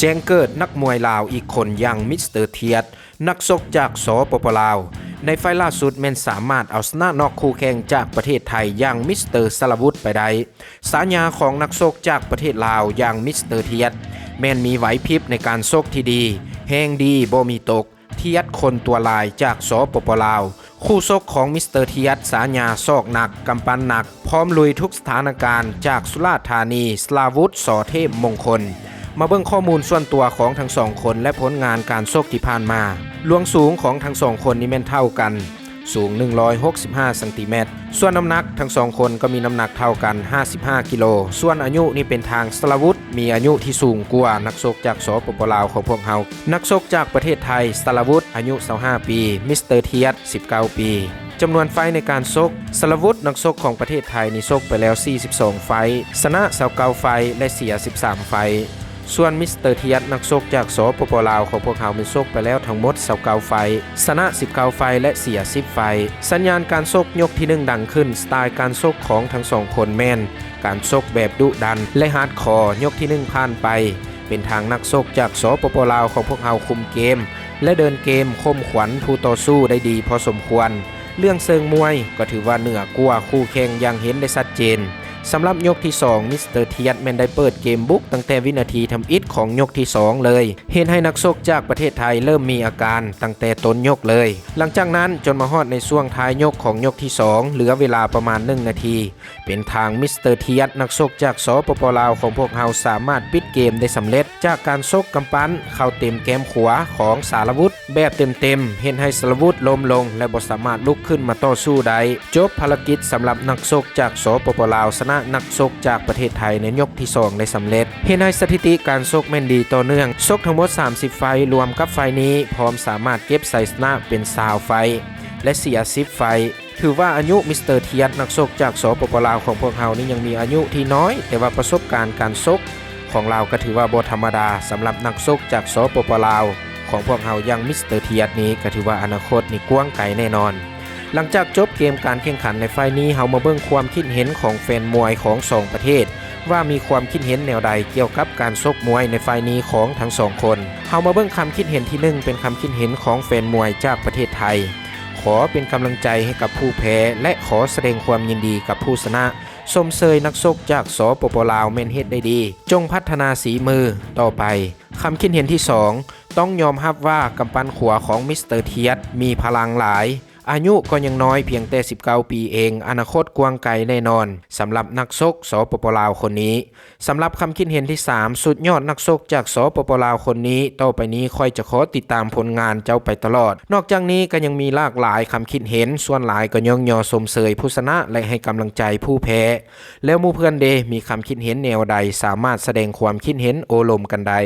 แจ้งเกิดนักมวยลาวอีกคนอย่างมิสเตอร์เทียดนักชกจากสปป.ลาวในไฟล่าสุดแม่นสามารถเอาชนะนอกคู่แข่งจากประเทศไทยอย่างมิสเตอร์สรวุฒิไปได้สาญาของนักชกจากประเทศลาวอย่างมิสเตอร์เทียดแม่นมีไหวพริบในการชกที่ดีแห้งดีบ่มีตกเทียดคนตัวลายจากสปป.ลาวคู่ชกของมิสเตอร์เทียดสาญาซอกหนักกำปั้นหนักพร้อมลุยทุกสถานการณ์จากสุราษฎร์ธานีสลาวุธสเทพมงคลมาเบิ่งข้อมูลส่วนตัวของทั้งสองคนและผลงานการชกที่ผ่านมาลวงสูงของทั้งสองคนนี้แม่นเท่ากันสูง165ซนส่วนน้ำหนักทั้งสองคนก็มีน้ำหนักเท่ากัน55กิโลส่วนอายุนี่เป็นทางสลาวุธมีอายุที่สูงกว่านักชกจากสปป.ลาวของพวกเฮานักชกจากประเทศไทยสลาวุธอายุ25ปีมิสเตอร์เทียด19ปีจำนวนไฟในการชกสลาวุธนักชกของประเทศไทยนี่ชกไปแล้ว42ไฟชนะ29ไฟและเสีย13ไฟส่วนมิสเตอร์เทียดนักชกจากสปป.ลาวของพวกเขามีชกไปแล้วทั้งหมด29ไฟชนะ19ไฟและเสีย10ไฟสัญญาณการชกยกที่1ดังขึ้นสไตล์การชกของทั้งสองคนแม่นการชกแบบดุดันและฮาร์ดคอร์ยกที่1ผ่านไปเป็นทางนักชกจากสปป.ลาวของพวกเขาคุมเกมและเดินเกมคมขวัญผู้ต่อสู้ได้ดีพอสมควรเรื่องเชิงมวยก็ถือว่าเหนือกว่าคู่แข่งอย่างเห็นได้ชัดเจนสำหรับยกที่2มิสเตอร์เทียดแมนได้เปิดเกมบุกตั้งแต่วินาทีทำอิฐของยกที่2เลยเห็นให้นักชกจากประเทศไทยเริ่มมีอาการตั้งแต่ต้นยกเลยหลังจากนั้นจนมาฮอดในช่วงท้ายยกของยกที่2เหลือเวลาประมาณ1นาทีเป็นทางมิสเตอร์เทียดนักชกจากสปป.ลาวของพวกเฮาสามารถปิดเกมได้สำเร็จจากการชกกำปั้นเข้าเต็มแก้มขวาของสารวุฒิแบบเต็มๆเห็นให้สารวุฒิล้มลงและบ่สามารถลุกขึ้นมาต่อสู้ได้จบภารกิจสำหรับนักชกจากสปป.ลาวชนะนักชกจากประเทศไทยในยกที่2ได้สำเร็จเห็นให้สถิติการชกแม่นดีต่อเนื่องชกทั้งหมด30ไฟรวมกับไฟนี้พร้อมสามารถเก็บชัยชนะเป็น20ไฟและเสีย10ไฟถือว่าอายุมิสเตอร์เทียดนักชกจากสปป.ลาวของพวกเฮานี่ยังมีอายุที่น้อยแต่ว่าประสบการณ์การชกของเราก็ถือว่าบ่ธรรมดาสำหรับนักชกจากสปป.ลาวของพวกเฮาอย่างมิสเตอร์เทียดนี้ก็ถือว่าอนาคตนี่กว้างไกลแน่นอนหลังจากจบเกมการแข่งขันในไฟนี้เฮามาเบิ่งความคิดเห็นของแฟนมวยของ2ประเทศว่ามีความคิดเห็นแนวใดเกี่ยวกับการชกมวยในไฟนี้ของทั้งสองคนเฮามาเบิ่งคำคิดเห็นที่1เป็นคำคิดเห็นของแฟนมวยจากประเทศไทยขอเป็นกำลังใจให้กับผู้แพ้และขอแสดงความยินดีกับผู้ชนะชมเชยนักชกจากสปป.ลาวแม่นเฮ็ดได้ดีจงพัฒนาสีมือต่อไปคำคิดเห็นที่2ต้องยอมรับว่ากำปั้นขวาของมิสเตอร์เทียดมีพลังหลายอายุก็ยังน้อยเพียงแต่19ปีเองอนาคตกว้างไกลแน่นอนสำหรับนักชกสปป.ลาวคนนี้สำหรับคำคิดเห็นที่3สุดยอดนักชกจากสปป.ลาวคนนี้ต่อไปนี้ค่อยจะขอติดตามผลงานเจ้าไปตลอดนอกจากนี้ก็ยังมีหลากหลายคำคิดเห็นส่วนหลายก็ย่องยอชมเชยผู้ชนะและให้กำลังใจผู้แพ้แล้วหมู่เพื่อนเดมีคำคิดเห็นแนวใดสามารถแสดงความคิดเห็นโอลมกันได้